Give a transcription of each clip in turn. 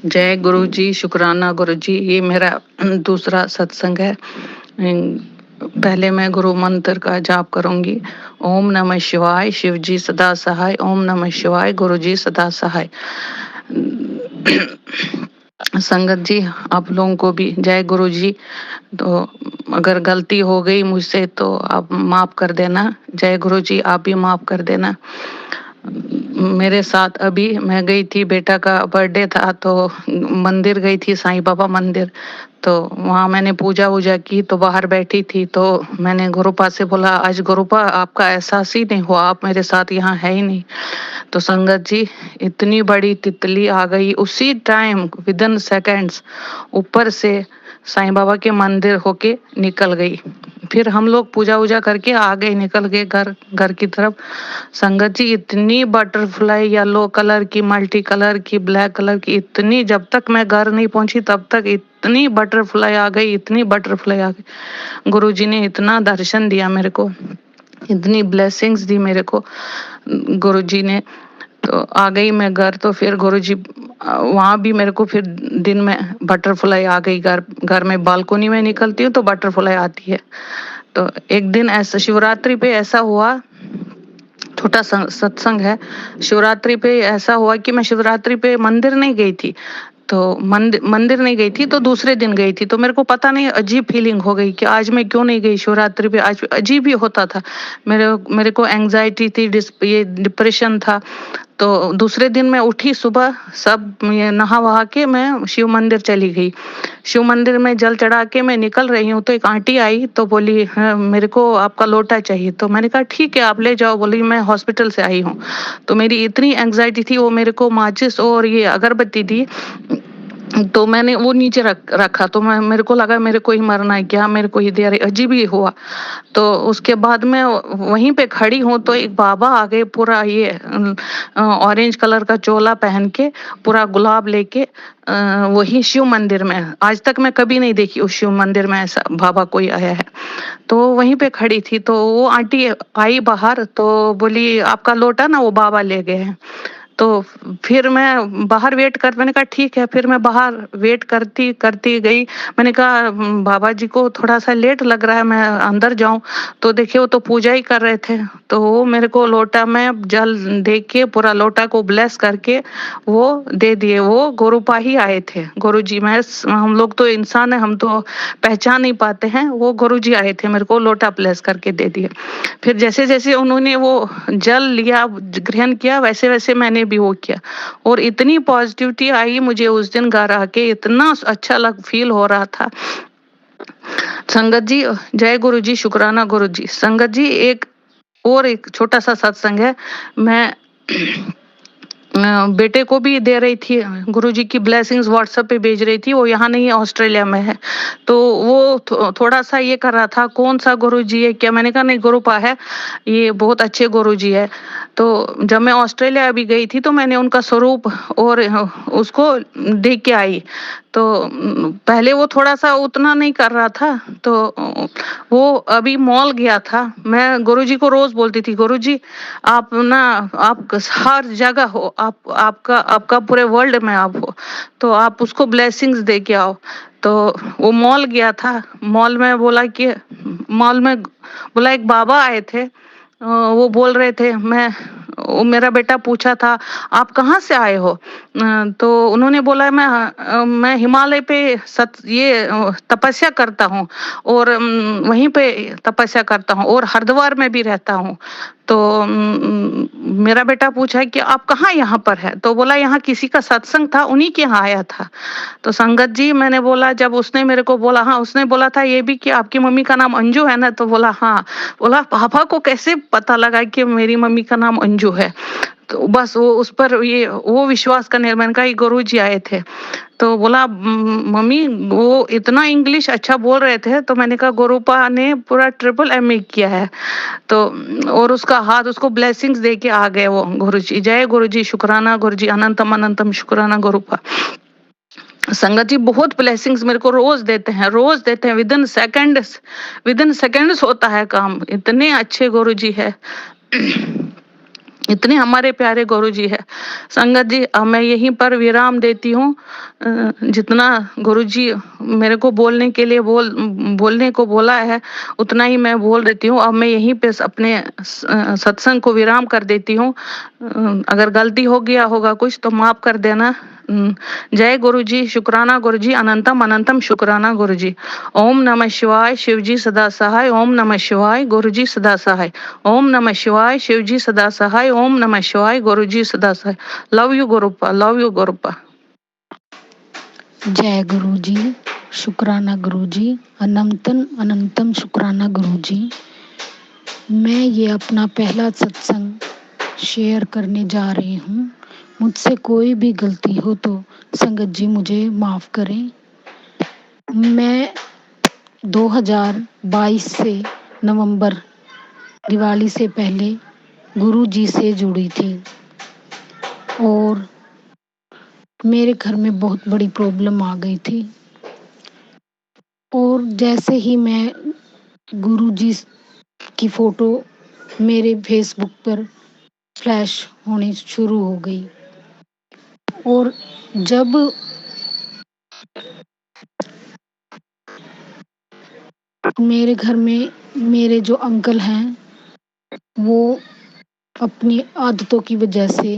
जय गुरु जी, शुक्राना गुरु जी। ये मेरा दूसरा सत्संग है। पहले मैं गुरु मंत्र का जाप करूंगी। ओम नमः शिवाय, शिव जी सदा सहाय। ओम नमः शिवाय, गुरु जी सदा सहाय। संगत जी, आप लोगों को भी जय गुरु जी। तो अगर गलती हो गई मुझसे तो आप माफ कर देना। जय गुरु जी, आप भी माफ कर देना। मेरे साथ अभी मैं गई थी, बेटा का बर्थडे था तो मंदिर गई थी, साईं बाबा मंदिर। तो वहाँ मैंने पूजा वूजा की तो बाहर बैठी थी तो मैंने गुरुपा से बोला, आज गुरुपा आपका एहसास ही नहीं हुआ, आप मेरे साथ यहाँ है ही नहीं। तो संगत जी, इतनी बड़ी तितली आ गई उसी टाइम, विदिन सेकेंड्स, ऊपर से साईं बाबा के मंदिर होके निकल गई। फिर हम लोग पूजा वूजा करके आ गए, निकल गए घर की तरफ। संगत जी, इतनी बटरफ्लाई, येलो कलर की, मल्टी कलर की, ब्लैक कलर की, इतनी, जब तक मैं घर नहीं पहुंची तब तक इतनी बटरफ्लाई आ गई, इतनी बटरफ्लाई आ गई। गुरुजी ने इतना दर्शन दिया मेरे को, इतनी ब्लेसिंग्स दी मेरे को गुरुजी ने। तो आ गई मैं घर। तो फिर गुरुजी वहां भी मेरे को फिर दिन में बटरफ्लाई आ गई। घर में बालकोनी में निकलती हूँ तो बटरफ्लाई आती है। तो एक दिन ऐसा शिवरात्रि पे ऐसा हुआ, छोटा सत्संग है। शिवरात्रि पे ऐसा हुआ कि मैं शिवरात्रि पे मंदिर नहीं गई थी। तो मंदिर नहीं गई थी तो दूसरे दिन गई थी। तो मेरे को पता नहीं, अजीब फीलिंग हो गई कि आज मैं क्यों नहीं गई शिवरात्रि पे। आज अजीब ही होता था। मेरे को एंजाइटी थी, ये डिप्रेशन था। तो दूसरे दिन मैं उठी सुबह, सब ये नहा वहा के मैं शिव मंदिर चली गई। शिव मंदिर में जल चढ़ा के मैं निकल रही हूँ तो एक आंटी आई तो बोली, हाँ, मेरे को आपका लोटा चाहिए। तो मैंने कहा ठीक है, आप ले जाओ। बोली मैं हॉस्पिटल से आई हूँ। तो मेरी इतनी एंजाइटी थी, वो मेरे को माचिस और ये अगरबत्ती दी। तो मैंने वो नीचे रखा। तो मेरे को लगा मेरे को ही मरना है क्या, मेरे को ही दे रही, अजीब ही हुआ। तो उसके बाद मैं वहीं पे खड़ी हूँ तो एक बाबा आ गए, पूरा ये ऑरेंज कलर का चोला पहन के, पूरा गुलाब लेके। वही शिव मंदिर में, आज तक मैं कभी नहीं देखी उस शिव मंदिर में ऐसा बाबा कोई आया है। तो वहीं पे खड़ी थी तो वो आंटी आई बाहर तो बोली, आपका लोटा ना वो बाबा ले गए हैं। तो फिर मैं बाहर वेट कर, मैंने कहा ठीक है। फिर मैं बाहर वेट करती करती गई। मैंने कहा बाबा जी को थोड़ा सा लेट लग रहा है, मैं अंदर जाऊं। तो देखिए वो तो पूजा ही कर रहे थे। तो वो मेरे को लोटा में जल दे के, पूरा लोटा को ब्लेस करके वो दे दिए। वो गुरुपा ही आए थे। गुरु जी, मैं, हम लोग तो इंसान है, हम तो पहचान नहीं पाते हैं। वो गुरु जी आए थे, मेरे को लोटा ब्लेस करके दे दिए। फिर जैसे जैसे उन्होंने वो जल लिया, ग्रहण किया, वैसे वैसे मैंने भी वो किया। और इतनी पॉजिटिविटी आई मुझे उस दिन घर आके, इतना अच्छा फील हो रहा था। संगत जी, जय गुरु जी, शुक्राना गुरु जी। संगत जी, एक छोटा सा सत्संग है। मैं बेटे को भी दे रही थी, गुरुजी की ब्लेसिंग्स व्हाट्सएप पे भेज रही थी। वो यहाँ नहीं है, ऑस्ट्रेलिया में है। तो वो थोड़ा सा ये कर रहा था, कौन सा गुरुजी है क्या। मैंने कहा नहीं, गुरुपा है, ये बहुत अच्छे गुरुजी है। तो जब मैं ऑस्ट्रेलिया अभी गई थी तो मैंने उनका स्वरूप और उसको देख के आई। तो पहले वो थोड़ा सा उतना नहीं कर रहा था। तो वो अभी मॉल गया था। मैं गुरुजी को रोज बोलती थी, गुरुजी आप ना, आप हर जगह हो, आपका पूरे वर्ल्ड में आप हो, तो आप उसको ब्लेसिंग्स दे के आओ। तो वो मॉल गया था। मॉल में बोला एक बाबा आए थे। वो बोल रहे थे, वो मेरा बेटा पूछा था आप कहाँ से आए हो। तो उन्होंने बोला मैं हिमालय पे तपस्या करता हूँ और वहीं पे तपस्या करता हूँ और हरिद्वार में भी रहता हूँ। तो मेरा बेटा पूछा कि आप कहाँ यहाँ पर है। तो बोला यहाँ किसी का सत्संग था, उन्हीं के यहाँ आया था। तो संगत जी, मैंने बोला, जब उसने मेरे को बोला, हाँ, उसने बोला था ये भी कि आपकी मम्मी का नाम अंजू है ना। तो बोला हाँ। बोला पापा को कैसे पता लगा कि मेरी मम्मी का नाम अंजू है। तो बस वो उस पर वो विश्वास करने, मैंने कहा गुरु जी आए थे। तो बोला मम्मी वो इतना इंग्लिश अच्छा बोल रहे थे। तो मैंने कहा गुरुपा ने पूरा ट्रिपल एमए किया है। तो और उसका हाथ, उसको ब्लेसिंग्स दे के आ गए वो गुरु जी। जय गुरु जी, शुक्राना गुरु जी, अनंतम अनंतम शुक्राना गुरुपा। संगत जी, बहुत ब्लेसिंग्स मेरे को रोज देते हैं, विदिन सेकंड्स होता है काम। इतने अच्छे गुरु जी है। इतने हमारे प्यारे गुरुजी है। संगत जी, अब मैं यहीं पर विराम देती हूँ। जितना गुरुजी मेरे को बोलने के लिए बोलने को बोला है उतना ही मैं बोल देती हूँ। अब मैं यहीं पे अपने सत्संग को विराम कर देती हूँ। अगर गलती हो गया होगा कुछ तो माफ कर देना। जय गुरुजी, शुक्राना गुरुजी, अनंतम अनंतम शुक्राना गुरुजी। ओम नमः शिवाय, शिवजी सदा सहाय। ओम नमः शिवाय, गुरुजी सदा सहाय। ओम नमः शिवाय, शिवजी सदा सहाय। ओम नमः शिवाय, गुरुजी सदा सहाय। Love you Guruppa, love you Guruppa. जय गुरुजी, शुक्राना गुरुजी, अनंतम अनंतम शुक्राना गुरुजी। मैं ये अपना पहला सत्संग शेयर करने जा रही हूँ। मुझसे कोई भी गलती हो तो संगत जी मुझे माफ़ करें। मैं 2022 से नवंबर दिवाली से पहले गुरु जी से जुड़ी थी और मेरे घर में बहुत बड़ी प्रॉब्लम आ गई थी। और जैसे ही मैं गुरु जी की फ़ोटो मेरे फेसबुक पर फ्लैश होनी शुरू हो गई और जब मेरे घर में मेरे जो अंकल हैं वो अपनी आदतों की वजह से,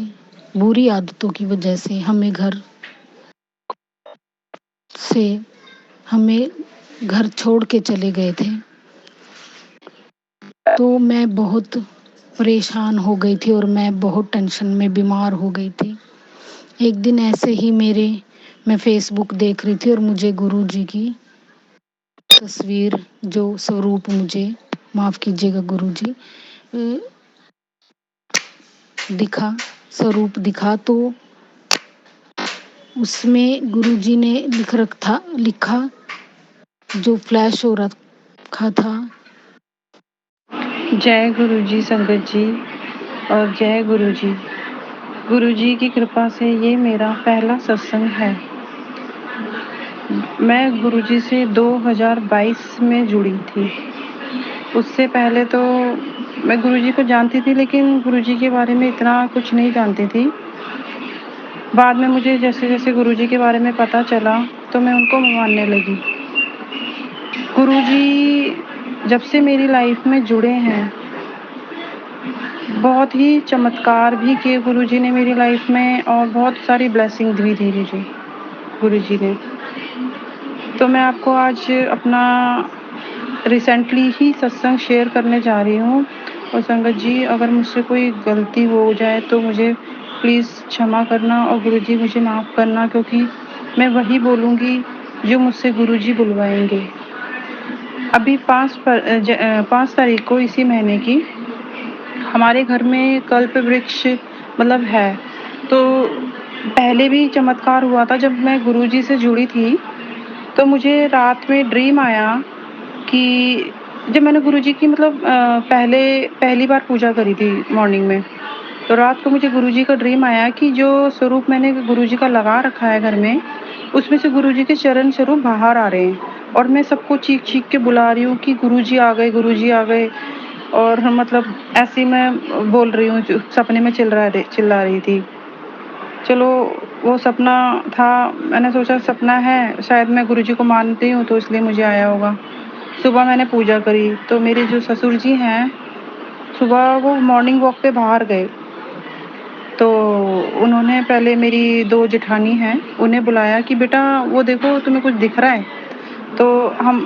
बुरी आदतों की वजह से हमें घर छोड़ के चले गए थे। तो मैं बहुत परेशान हो गई थी और मैं बहुत टेंशन में बीमार हो गई थी। एक दिन ऐसे ही मैं फेसबुक देख रही थी और मुझे गुरु जी की तस्वीर, जो स्वरूप मुझे, माफ़ कीजिएगा गुरु जी, स्वरूप दिखा। तो उसमें गुरु जी ने लिखा जो फ्लैश हो रखा था। जय गुरुजी संगत जी और जय गुरुजी। गुरुजी की कृपा से ये मेरा पहला सत्संग है। मैं गुरुजी से 2022 में जुड़ी थी। उससे पहले तो मैं गुरुजी को जानती थी लेकिन गुरुजी के बारे में इतना कुछ नहीं जानती थी। बाद में मुझे जैसे जैसे गुरुजी के बारे में पता चला तो मैं उनको मानने लगी। गुरुजी जब से मेरी लाइफ में जुड़े हैं बहुत ही चमत्कार भी किए गुरुजी ने मेरी लाइफ में और बहुत सारी ब्लेसिंग भी दी मुझे गुरुजी ने। तो मैं आपको आज अपना रिसेंटली ही सत्संग शेयर करने जा रही हूँ। और संगत जी, अगर मुझसे कोई गलती हो जाए तो मुझे प्लीज़ क्षमा करना और गुरुजी मुझे माफ़ करना, क्योंकि मैं वही बोलूँगी जो मुझसे गुरुजी बुलवाएंगे। अभी 5 तारीख को इसी महीने की हमारे घर में कल्प वृक्ष मतलब है। तो पहले भी चमत्कार हुआ था जब मैं गुरुजी से जुड़ी थी। तो मुझे रात में ड्रीम आया कि जब मैंने गुरुजी की मतलब पहली बार पूजा करी थी मॉर्निंग में, तो रात को मुझे गुरुजी का ड्रीम आया कि जो स्वरूप मैंने गुरुजी का लगा रखा है घर में, उसमें से गुरुजी के चरण स्वरूप बाहर आ रहे हैं और मैं सबको चीख के बुला रही हूँ कि गुरुजी आ गए, गुरुजी आ गए। और मतलब ऐसे मैं बोल रही हूँ, सपने में चिल्ला रही थी। चलो वो सपना था, मैंने सोचा सपना है, शायद मैं गुरुजी को मानती हूँ तो इसलिए मुझे आया होगा। सुबह मैंने पूजा करी तो मेरे जो ससुर जी हैं, सुबह वो मॉर्निंग वॉक पे बाहर गए। तो उन्होंने पहले मेरी 2 जेठानी हैं, उन्हें बुलाया कि बेटा वो देखो तुम्हें कुछ दिख रहा है। तो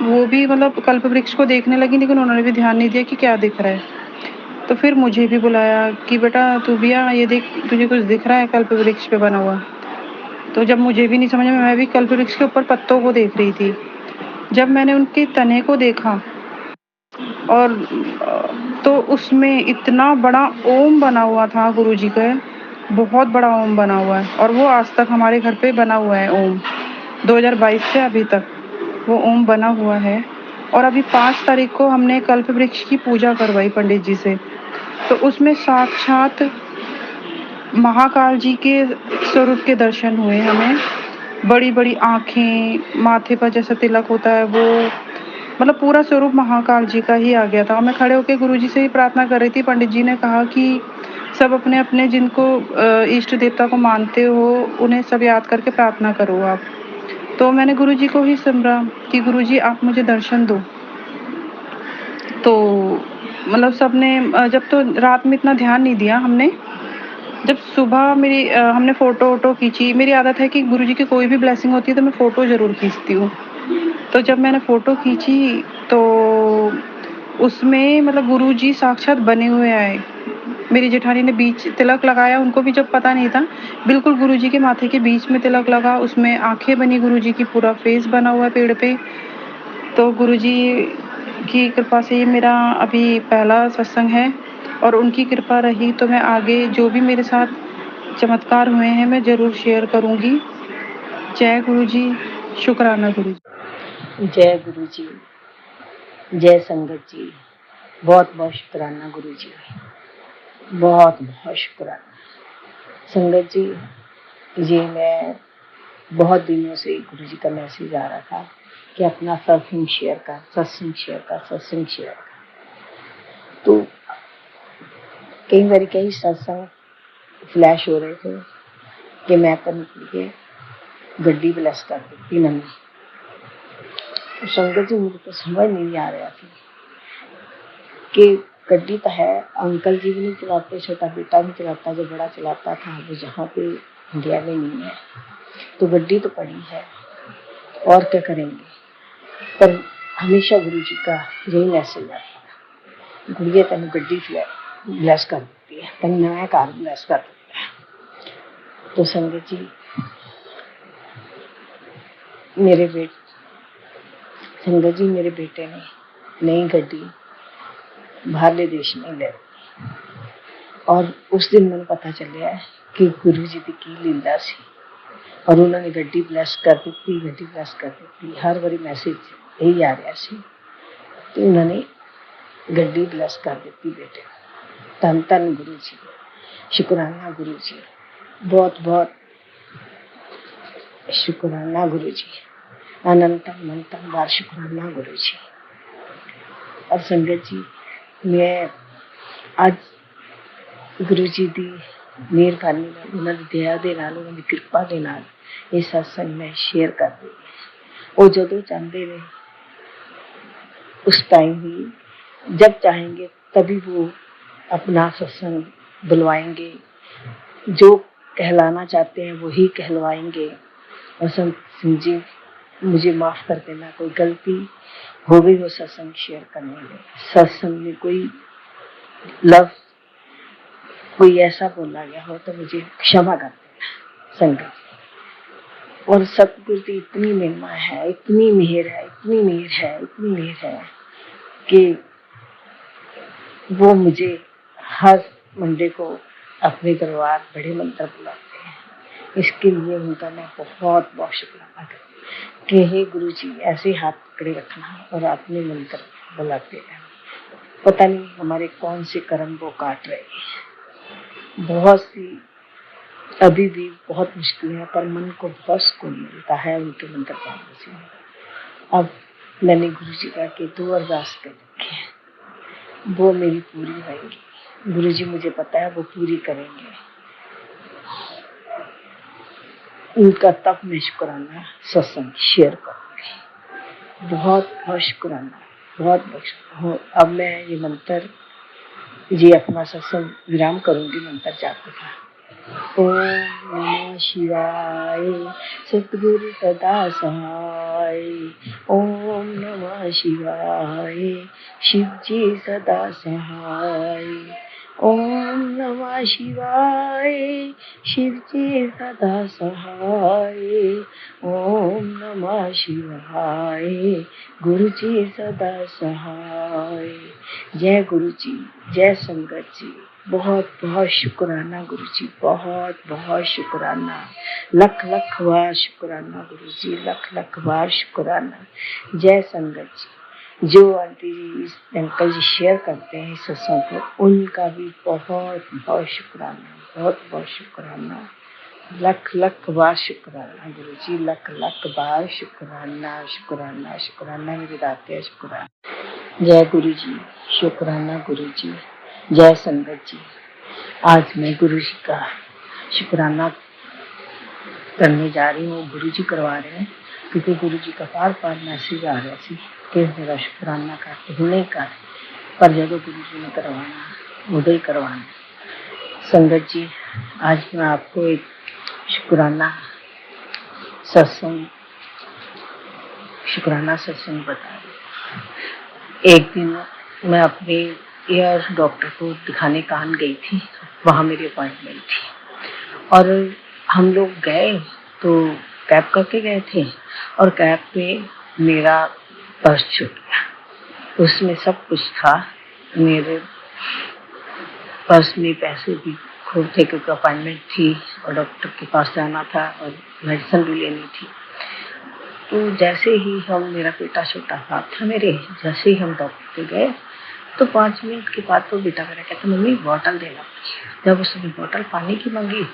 वो भी मतलब कल्प वृक्ष को देखने लगी, लेकिन उन्होंने भी ध्यान नहीं दिया कि क्या दिख रहा है। तो फिर मुझे भी बुलाया कि बेटा तू भी आ, ये देख तुझे कुछ दिख रहा है कल्प वृक्ष पे बना हुआ। तो जब मुझे भी नहीं समझ में, मैं भी कल्प वृक्ष के ऊपर पत्तों को देख रही थी। जब मैंने उनके तने को देखा और तो उसमें इतना बड़ा ओम बना हुआ था गुरुजी का, बहुत बड़ा ओम बना हुआ है और वो आज तक हमारे घर पे बना हुआ है ओम। 2022 से अभी तक वो ओम बना हुआ है। और अभी 5 तारीख को हमने कल्प वृक्ष की पूजा करवाई पंडित जी से, तो उसमें साक्षात महाकाल जी के स्वरूप के दर्शन हुए हमें। बड़ी बड़ी आँखें, माथे पर जैसा तिलक होता है वो, मतलब पूरा स्वरूप महाकाल जी का ही आ गया था। और मैं खड़े होकर गुरुजी से ही प्रार्थना कर रही थी। पंडित जी ने कहा कि सब अपने अपने जिनको इष्ट देवता को मानते हो उन्हें सब याद करके प्रार्थना करो आप। तो मैंने गुरुजी को ही सिमरा कि गुरुजी आप मुझे दर्शन दो। तो मतलब सबने जब तो रात में इतना ध्यान नहीं दिया हमने, जब सुबह मेरी हमने फ़ोटो वोटो खींची। मेरी आदत है कि गुरुजी की कोई भी ब्लेसिंग होती है तो मैं फ़ोटो ज़रूर खींचती हूँ। तो जब मैंने फ़ोटो खींची तो उसमें मतलब गुरुजी साक्षात बने हुए आए। मेरी जेठानी ने बीच तिलक लगाया, उनको भी जब पता नहीं था, बिल्कुल गुरुजी के माथे के बीच में तिलक लगा, उसमें आँखें बनी गुरुजी की, पूरा फेस बना हुआ है पेड़ पे। तो गुरुजी की कृपा से ये मेरा अभी पहला सत्संग है और उनकी कृपा रही तो मैं आगे जो भी मेरे साथ चमत्कार हुए हैं मैं ज़रूर शेयर करूँगी। जय गुरुजी, शुक्राना गुरुजी। जय गुरु जी, जय संगत जी। बहुत बहुत शुक्राना गुरु जी, बहुत बहुत शुक्राना संगत जी। ये मैं बहुत दिनों से गुरु जी का मैसेज आ रहा था कि अपना सत्संग शेयर कर, सत्संग शेयर कर, सत्संग शेयर कर। तो कई बार कई सत्संग फ्लैश हो रहे थे कि मैं तो गड्डी ब्लेस कर दी नवी। तो संगत जी मुझे तो समझ नहीं आ रहा थी कि गड्डी तो है, अंकल जी भी नहीं चलाते, छोटा बेटा भी चलाता, जो बड़ा चलाता था वो जहाँ पे इंडिया में नहीं है। तो गड्डी तो पड़ी है और क्या करेंगे। पर हमेशा गुरु जी का यही मैसेज आता है, गुड़िया तेन गड्डी ब्लेस कर देती है, तेन नया घर ब्लेस कर देता है। तो संगत जी मेरे बेटे ने नई गड्डी बाहरले देश में ले, और उस दिन मैंने पता चलिया कि गुरु जी की लीला सी, और उन्होंने गड्डी ब्लेस कर दी, गड्डी ब्लेस कर दी। हर बारी मैसेज यही आ रहा सी कि उन्होंने गड्डी ब्लेस कर दी बेटे। धन धन गुरु जी, शुक्राना गुरु जी, बहुत बहुत शुक्राना गुरु जी, अनंतम अनंतम बार शुक्राना गुरु जी। और संगत जी मैं आज गुरु जी की मेहरबानी उन्होंने दया के नाल, उन्होंने कृपा के नाल ये सत्संग में शेयर कर दी। वो जो चाहते हैं उस टाइम ही, जब चाहेंगे तभी वो अपना सत्संग बुलवाएंगे, जो कहलाना चाहते हैं वही कहलवाएंगे। और संत जी मुझे माफ़ कर देना, कोई गलती हो गई हो सत्संग शेयर करने में, सत्संग में कोई लफ्ज कोई ऐसा बोला गया हो तो मुझे क्षमा कर देना संगत। और सतगुरु की इतनी महिमा है, इतनी मेहर है, इतनी मेहर है, इतनी मेहर है कि वो मुझे हर मंडे को अपने दरबार बड़े मंत्र बुलाते हैं। इसके लिए उनका मैं बहुत बहुत शुक्राना करती हूँ कि हे गुरु जी ऐसे हाथ पकड़े रखना और अपने मंत्र बुलाते हैं। पता नहीं हमारे कौन से कर्म वो काट रहे हैं। बहुत सी अभी भी बहुत मुश्किल है, पर मन को बहुत सुकून मिलता है उनके मंत्र पाने से। अब मैंने गुरु जी का के 2 अरदास कर रखे हैं, वो मेरी पूरी होंगी। गुरु जी मुझे पता है वो पूरी करेंगे। उनका तब मैं शुक्राना सत्संग शेयर करूँगी। बहुत बहुत शुक्राना, बहुत बहुत। अब मैं ये मंत्र जी अपना सत्संग विराम करूँगी मंत्र जाप का। ओम नमः शिवाय, सतगुरु सदा सहाय। ओम नमः शिवाय, शिव जी सदा सहाय। ओम नमः शिवाय, शिव जी सदा सहाय। ओम नमः शिवाय, गुरु जी सदा सहाय। जय गुरु जी, जय संगत जी, बहुत बहुत शुक्राना गुरु जी, बहुत बहुत शुक्राना, लख लख बार शुक्राना गुरु जी, लख लख बार शुक्राना। जय संगत जी, जो आंटी जी अंकल जी शेयर करते हैं इस सत्संग को, उनका भी बहुत बहुत शुक्राना, बहुत बहुत शुक्राना, लख लख बार शुक्राना गुरु जी, लख लख बार शुक्राना, शुक्राना शुक्राना मेरे दाते, शुक्राना। जय गुरु जी, शुक्राना गुरु जी, जय संगत जी। आज मैं गुरु जी का शुक्राना करने जा रही हूँ। गुरु जी करवा रहे हैं क्योंकि गुरु जी का बार बार मैसेज आ रहा सी कि मेरा शुक्राना कर, तू नहीं कर, पर जो गुरु जी ने करवाना उदय ही करवाना। संगत जी, आज मैं आपको एक शुक्राना सत्संग बता रही हूँ। एक दिन मैं अपने ईयर डॉक्टर को दिखाने कान गई थी, वहाँ मेरी अपॉइंटमेंट थी और हम लोग गए तो कैब करके गए थे और कैब पे मेरा पर्स छूट गया। उसमें सब कुछ था, मेरे पर्स में पैसे भी खूब थे क्योंकि अपॉइंटमेंट थी और डॉक्टर के पास जाना था और मेडिसिन भी लेनी थी। तो जैसे ही मेरा बेटा छोटा साथ था मेरे, जैसे ही हम डॉक्टर के गए तो 5 मिनट के बाद तो बेटा मेरा कहता मम्मी बॉटल देना। जब उसने बॉटल पानी की मांगी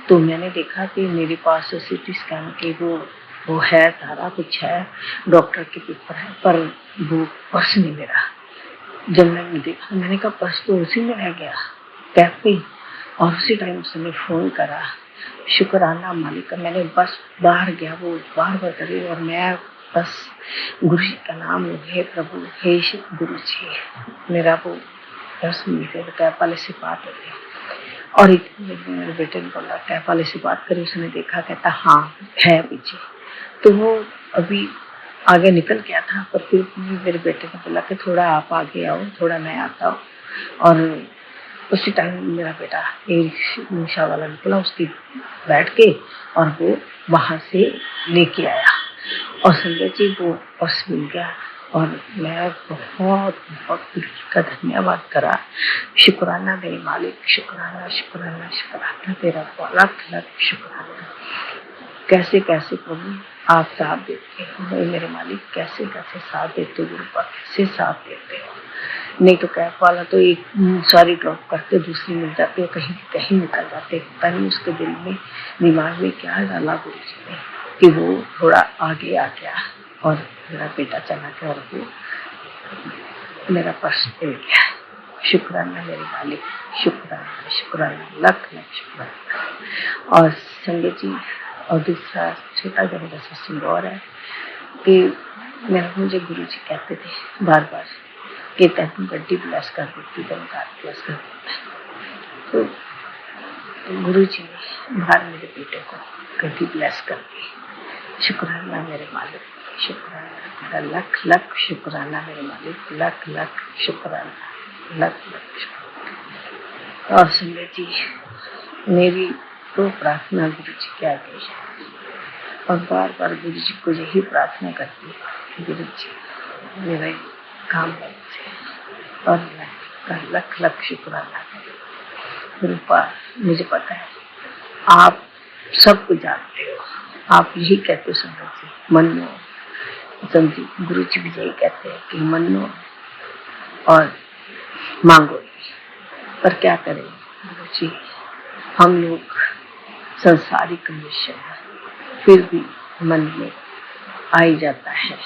तो मैंने देखा कि मेरे पास सीटी स्कैन के वो है, सारा कुछ है, डॉक्टर के पेपर है, पर वो पर्स नहीं मेरा। जब मैंने देखा मैंने कहा पर्स तो उसी में रह गया कैब पे, और उसी टाइम उसने फोन करा। शुक्राना मालिक का, मैंने बस बाहर गया, वो बार बार करी और मैं बस गुरु जी का नाम लो, हे प्रभु, हे गुरु जी, मेरा वो पर्स मिल गया। कैब वाले से बात हो गई और एक मेरे बेटे ने बोला कैब वाले से बात करी, उसने देखा, कहता हाँ है पीछे। तो वो अभी आगे निकल गया था, पर फिर मेरे बेटे ने बोला कि थोड़ा आप आगे आओ, थोड़ा मैं आता हूँ। और उसी टाइम मेरा बेटा एक रिक्शा वाला निकला, उसकी बैठ के और वो वहां से लेके आया और संजय जी वो पर्स मिल गया और मैं बहुत बहुत गुरु जी का धन्यवाद करा। शुक्राना मेरे मालिक, शुक्राना शुक्राना शुक्राना तेरा, लाख लाख शुक्राना। कैसे कैसे प्रभु आप साथ देते हो मेरे मालिक, कैसे कैसे साथ देते हो गुरु का, कैसे साथ देते हो। नहीं तो कैब वाला तो एक सारी ड्रॉप करते, दूसरी मिल जाती है, कहीं कहीं निकल जाते। पता नहीं उसके दिल में दिमाग में क्या डाला गुरु जी ने कि वो थोड़ा आगे आ गया और मेरा बेटा चला गया और वो मेरा पर्स मिल गया। शुक्राना मेरे मालिक, शुक्राना शुक्राना, लख लख शुक्राना। और संगत जी, और दूसरा छोटा सा मेरा सत्संग और है कि मुझे गुरु जी कहते थे बार बार कि तू गड्डी ब्लेस कर देती, तू कार ब्लेस कर देता। तो गुरु जी ने बाहर मेरे बेटे को गड्डी ब्लेस कर दी। शुक्राना मेरे मालिक, शुक्राना तेरा, लख लख शुक्राना मेरे मालिक, लख लख शुक्राना, लख लख शुक्राना। और संगत जी, मेरी तो प्रार्थना गुरु जी के आगे है और बार बार गुरु जी को यही प्रार्थना करती है, गुरु जी मेरा काम है और मैं लख लख शुक्राना गुरुपा। मुझे पता है आप सब कुछ जानते हो, आप यही कहते हो संगत जी, मनो समझी। गुरु जी भी यही कहते हैं कि मनो और मांगो, पर क्या करें गुरु जी, हम लोग संसारिक मनुष्य हैं, फिर भी मन में आ ही जाता है।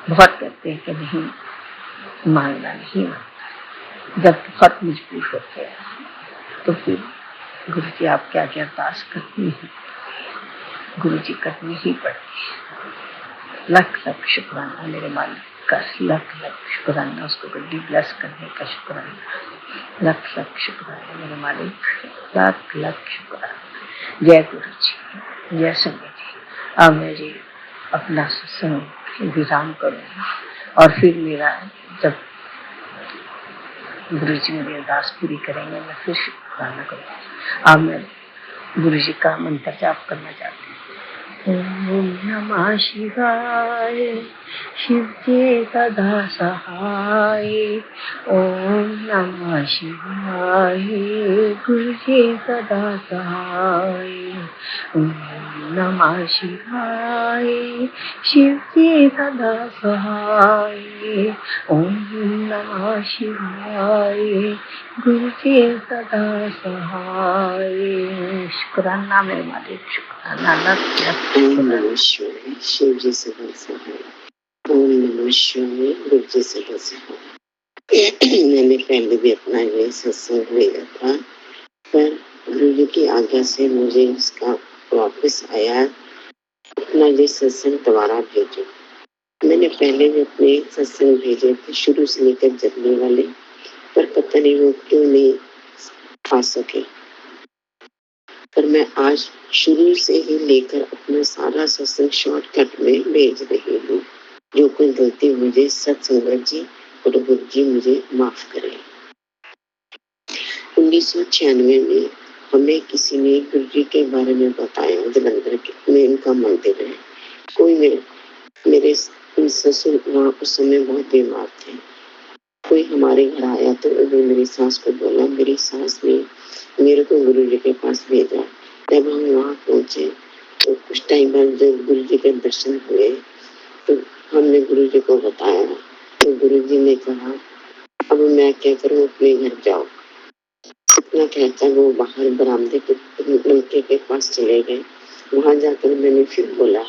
बहुत कहते हैं कि नहीं मांगना नहीं मांगना, जब बहुत मजबूर होते हैं तो फिर गुरु जी आप क्या क्या अरदास करनी है, गुरु जी करनी ही पड़ती है। लख लख शुक्राना मेरे मालिक का, लख लख शुक्राना उसको गड्डी ब्लेस करने का शुक्राना, लख लख शुक्राना मेरे मालिक, लख लख शुक्राना। जय गुरु जी, जय संगत जी। अब मैं जी अपना सत्संग विराम करूँगा और फिर मेरा जब गुरु जी मेरी अरदास पूरी करेंगे मैं फिर शुक्राना करूँगा। अब मैं गुरु जी का मंत्र जाप करना चाहती हूँ। ओम नमः शिवाय, शिव जी सदा सहाय। ओम नमः शिवाय, गुरु जी सदा सहाय। ओम नमः शिवाय, शिव जी सदा सहाय। ओम नमः शिवाय, गुरु जी सदा सहाय। शुक्राना मेरे मालिक, शुक्राना लख। ओम नमः शिवाय, शिव जी सदा सहाय। ओम नमः शिवाय, गुरु जी सदा सहाय। मैंने पहले भी अपना ये सत्संग लिया था पर गुरु जी की आज्ञा से मुझे इसका वापस आया, अपना ये सत्संग दोबारा भेजो। मैंने पहले भी अपने सत्संग भेजे थे शुरू से लेकर जगने वाले, पर पता नहीं वो क्यों नहीं आ सके। पर मैं आज शुरू से ही लेकर अपना सारा सत्संग शॉर्टकट में भेज रही हूँ। जो कोई गलती मुझे सत्संगत जी और गुरु जी मुझे माफ करें। 1996 में हमें किसी ने गुरु जी के बारे में बताया, जलंधर में इनका मंदिर है। कोई मेरे ससुर वहाँ उस समय बहुत बीमार थे। कोई हमारे घर आया तो उन्होंने मेरी सास को बोला, मेरी सास ने मेरे को गुरु जी के पास भेजा। जब हम वहाँ पहुंचे तो कुछ टाइम बाद जब गुरु जी के दर्शन हुए तो हमने गुरु जी को बताया, तो गुरु जी ने कहा अब मैं क्या करूँ, अपने घर जाओ। इतना कहता वो बाहर बरामदे के नलके के पास चले गए। वहां जाकर मैंने फिर बोला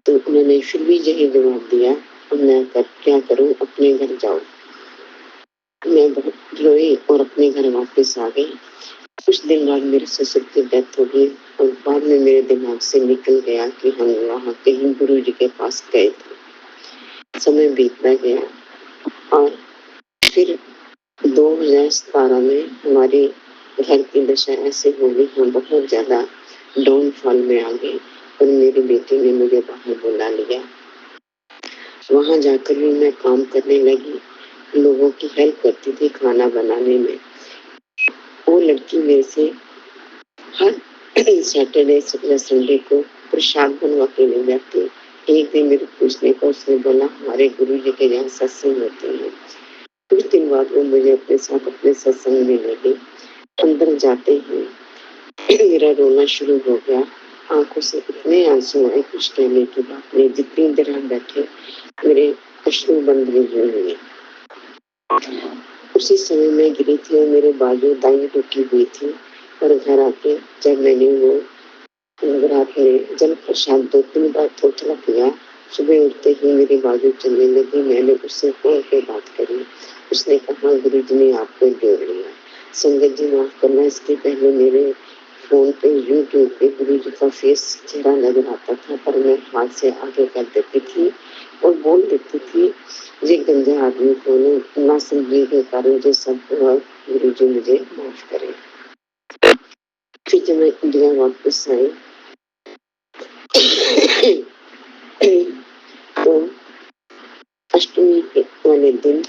तो उन्होंने फिर भी यही जवाब दिया, अब मैं क्या करूँ, अपने घर जाओ। मैं बहुत रोई और अपने घर वापस आ गई। कुछ दिन बाद मेरे ससुर की डेथ हो गई और बाद में मेरे दिमाग से निकल गया कि हम वहाँ कहीं गुरु जी के पास गए थे। समय बीतता गया और फिर 2017 में हमारी घर की दशा ऐसे हो गई, हम बहुत ज्यादा डाउनफॉल में आ गए और मेरी बेटी ने मुझे बाहर बुला लिया। वहां जाकर भी मैं काम करने लगी, लोगों की हेल्प करती थी खाना बनाने में। वो लड़की मेरे से हर सैटरडे या संडे को प्रसाद बनवा के ले जाती। एक दिन मेरे पूछने पर उसने बोला हमारे गुरु जी के यहाँ सत्संग होते हैं। कुछ दिन बाद वो मुझे अपने साथ अपने सत्संग में ले गई। अंदर जाते ही मेरा रोना शुरू हो गया। आंखों से इतने आंसू आए कुछ कहने की बात नहीं। जितनी देर हम बैठे मेरे अश्रु बंद नहीं हुए। उसी समय मैं गिरी थी और मेरे बाजू दाई रुकी हुई थी। और घर आके जब मैंने वो रात में जल प्रसाद 2-3 बार थोड़ा किया, सुबह उठते ही मेरी बाजू चलने लगी। मैंने उससे फोन पे बात करी। उसने कहा गुरु जी ने आपको जोड़ लिया। संगत जी माफ करना, इसके पहले मेरे फोन पे यूट्यूब पे गुरु जी का फेस चेहरा नजर आता था, पर मैं हाथ से आगे कर देती थी और बोल देती थी ये गंजा आदमी को ना समझने के कारण जो सब हुआ, गुरु जी मुझे माफ करें। फिर जब मैं इंडिया वापस आई तो अष्टमी के वाले दिन,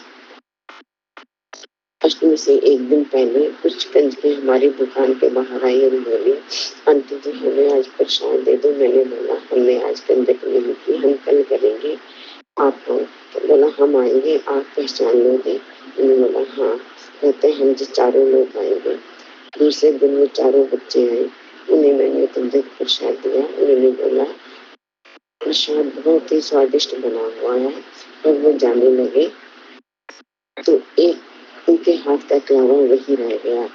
अष्टमी से एक दिन पहले कुछ कंजके हमारी दुकान के बाहर आई और बोली आंटी जी हमें आज प्रसाद दे दो। मैंने बोला हमने आज कंजक नहीं की, हम कल करेंगे, आप हो? तो बोला हम आएंगे, आप पहचान लोगे? मैंने बोला हाँ। कहते हम जो चारों लोग आएंगे। दूसरे दिन वो चारों बच्चे आए, उन्हें मैंने कंजक प्रसाद दिया। उन्होंने बोला प्रसाद बहुत ही स्वादिष्ट बना हुआ है। और वो जाने लगे तो एक उनके हाथ का कलावा वही रह गया।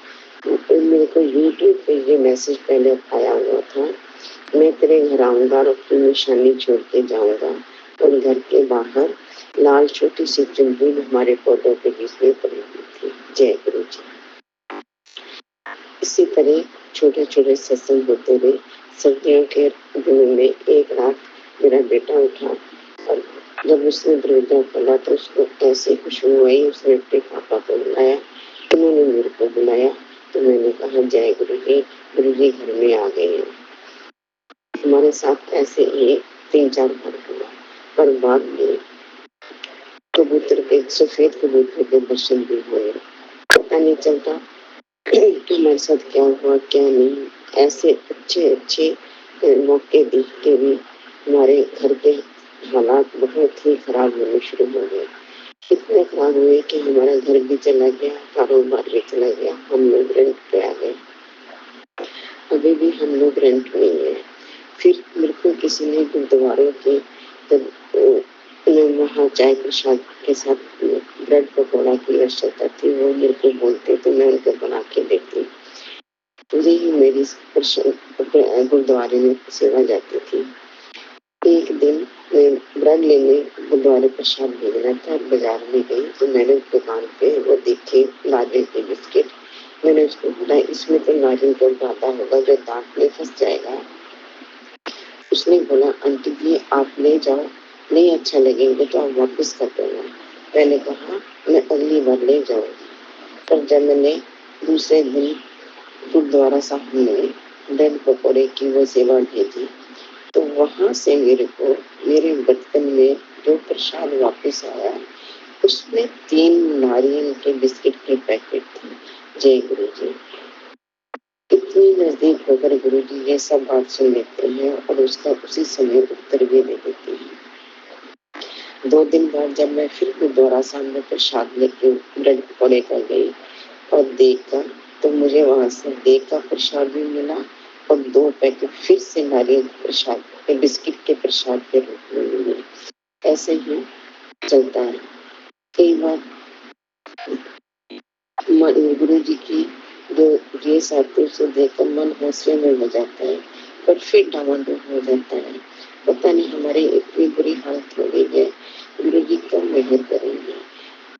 तो मेरे को यूट्यूब पे ये मैसेज पहले आया हुआ था, मैं तेरे घर आऊंगा और अपनी निशानी छोड़ के जाऊंगा। और घर के बाहर लाल छोटी सी चुनरी हमारे पौधों के बीच में पड़ी हुई थी। जय गुरु जी। इसी तरह छोटे छोटे सत्संग होते रहे। सर्दियों के दिनों में एक रात मेरा बेटा उठा और जब उसने दरवाजा खोला तो उसको ऐसे खुशबू आई। उसने अपने पापा को बुलाया, उन्होंने मेरे को बुलाया तो मैंने कहा जय गुरु जी घर में आ गए हैं। हमारे साथ ऐसे ही 3-4 बार हुआ, पर बाद में कबूतर के, सफेद कबूतर के दर्शन भी हुए। पता नहीं चलता हमारे साथ क्या हुआ क्या नहीं। ऐसे अच्छे मौके देख के भी हमारे घर के हालात बहुत ही खराब होने शुरू हो गए। इतने खराब हुए कि हमारा घर भी चला गया, कारोबार भी चला गया, हम लोग रेंट पे आ गए। अभी भी हम लोग रेंट में ही है। फिर मेरे को किसी ने गुरुद्वारे के वहाँ चाय प्रसाद के साथ ब्रेड पकौड़ा की आवश्यकता थी, वो मेरे को बोलते तो मैं उनको बना के देती। यही मेरी गुरुद्वारे में सेवा जाती थी। एक दिन मैं ब्रेड लेने गुरुद्वारे प्रसाद भेजना था, बाजार में गई तो मैंने दुकान पे वो देखे लादे के बिस्किट। मैंने उसको बोला इसमें तो नारियल का ज्यादा होगा, जो दांत में फंस जाएगा। उसने बोला आंटी जी आप ले जाओ, नहीं अच्छा लगेंगे तो आप वापस कर देना। मैंने कहा मैं अगली बार ले जाऊंगी। पर जब मैंने दूसरे दिन गुरुद्वारा साहब में ब्रेड पकौड़े की वो सेवा भेजी, तो वहां से मेरे को मेरे बर्तन में जो प्रसाद वापस आया, उसमें 3 नारियल के बिस्किट के पैकेट थे। जय गुरु जी। इतनी नजदीक होकर गुरु जी ये सब बात सुन लेते हैं और उसका उसी समय उत्तर भी दे देते हैं। 2 दिन बाद जब मैं फिर गुरुद्वारा सामने प्रसाद लेके ब्रेड पकौड़े कर गई और देखा, तो मुझे वहां से देख का प्रसाद भी मिला और 2 पैकेट फिर से नारियल प्रसाद के बिस्किट के प्रसाद के रूप में मिले। ऐसे ही चलता है। कई बार गुरु जी की जो ये साधु से देखकर मन हौसले में हो जाता है, पर फिर डामाडोल हो जाता है। पता नहीं हमारी इतनी बुरी हालत हो गई है, गुरु जी कब मेहर करेंगे।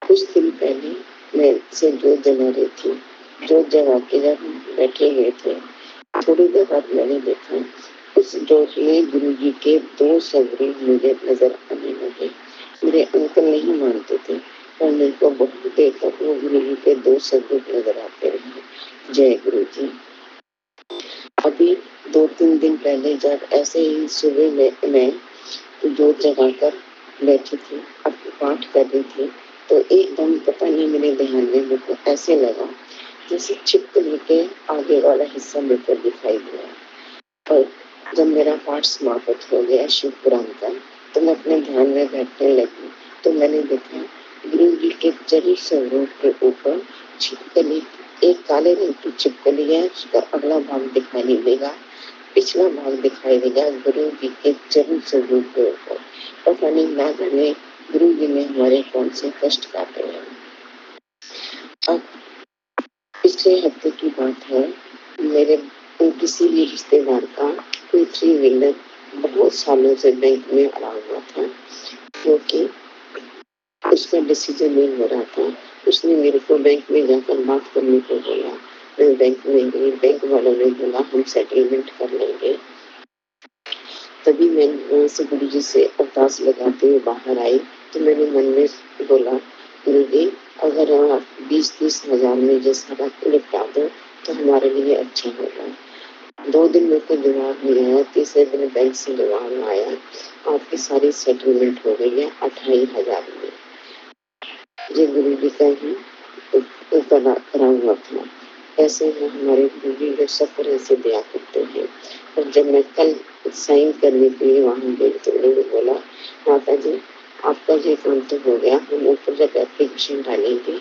कुछ दिन पहले मैं से जोत जला रही थी। जोत जला के जब बैठे हुए थे, थोड़ी देर बाद मैंने देखा उस जोत में गुरु जी के 2 सगरे मुझे नजर आने लगे। मेरे अंकल नहीं मानते थे, पर मेरे को बहुत देर तक वो गुरु जी के 2 सगरे नजर आते रहे। जय गुरु जी। अभी 2-3 दिन पहले जब ऐसे ही सुबह में मैं जोत जगाकर बैठी थी, अब पाठ कर रही थी, तो एकदम पता नहीं मेरे ध्यान में मेरे को ऐसे लगा जैसे छिपकली के आगे वाला हिस्सा मेरे को दिखाई दिया। और जब मेरा पाठ समाप्त हो गया शिव पुराण का, तो मैं अपने ध्यान में बैठने लगी, तो मैंने देखा गुरु जी के चरण स्वरूप के ऊपर छिपकली, एक काले रंग की छिपकली है, उसका अगला भाग दिखाई नहीं देगा, पिछला भाग दिखाई देगा गुरु जी के चरण स्वरूप के ऊपर। पता नहीं ना जाने गुरु जी ने हमारे कौन से कष्ट काटे हैं। अब पिछले हफ्ते की बात है, मेरे किसी भी रिश्तेदार का कोई 3 व्हीलर बहुत सालों से बैंक में अड़ा हुआ था, क्योंकि उसका डिसीजन नहीं हो रहा था। उसने मेरे को बैंक में जाकर बात करने को बोला। मैं बैंक में गई, बैंक वालों ने बोला हम सेटलमेंट कर लेंगे। तभी मैं वहां से गुरु जी से अरदास लगाते हुए बाहर आई, तो मैंने मन में बोला गुरु जी अगर आप 20-30 हजार में ये सारा निपटा दो तो हमारे लिए अच्छा होगा। 2 दिन मेरे को जवाब नहीं आया, तीसरे दिन बैंक से जवाब आया, आपकी सारी सेटलमेंट हो गई है 28 हजार में। ये गुरु जी का ही करा हुआ था। ऐसे में हमारे गुरु जी जो सब तरह से दिया करते हैं। और जब मैं कल साइन करने के लिए वहां गई, तो उन्होंने बोला माता जी आपका ये काम तो हो गया, हम ऊपर जब एप्लीकेशन डालेंगे,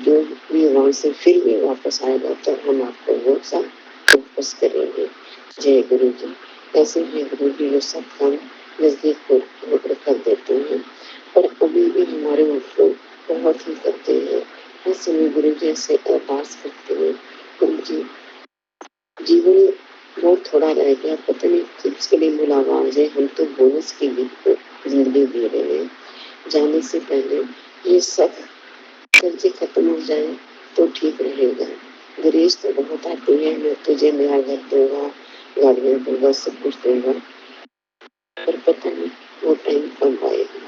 जो भी वहां से फिर भी वापस आएगा तो हम आपको वो सब वापस करेंगे। जय गुरु जी। ऐसे ही गुरु जी जो सब काम नजदीक होकर कर देते हैं, पर अभी भी हमारे ऊपर बहुत ही करते हैं। हर समय गुरु जी से अरदास करते हैं, गुरु जी जीवन बहुत थोड़ा रह गया, पता नहीं किसके लिए बुलावा आ जाए, हम तो बोनस की जिंदगी जी रहे हैं। जाने से पहले ये सब कर्जे खत्म हो जाए तो ठीक रहेगा। गरीज तो बहुत आती है, मैं तुझे मेरा घर दूंगा, गाड़ियां दूंगा, सब कुछ दूंगा, पर पता नहीं वो टाइम कब आएगा।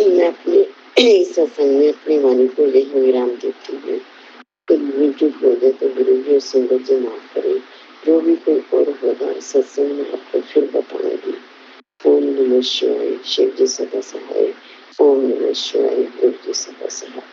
मैं अपने इस सत्संग में अपनी वाणी को यही विराम देती हूँ। भूल चूक हो जाए तो गुरु जी और संगत जी माफ करें। जो भी कोई और होगा सत्संग में आपको फिर बताऊंगी। ओम नमः शिवाय। शिव जी सदा सहाय। ओम नमः शिवाय। गुरु जी सदा सहाय।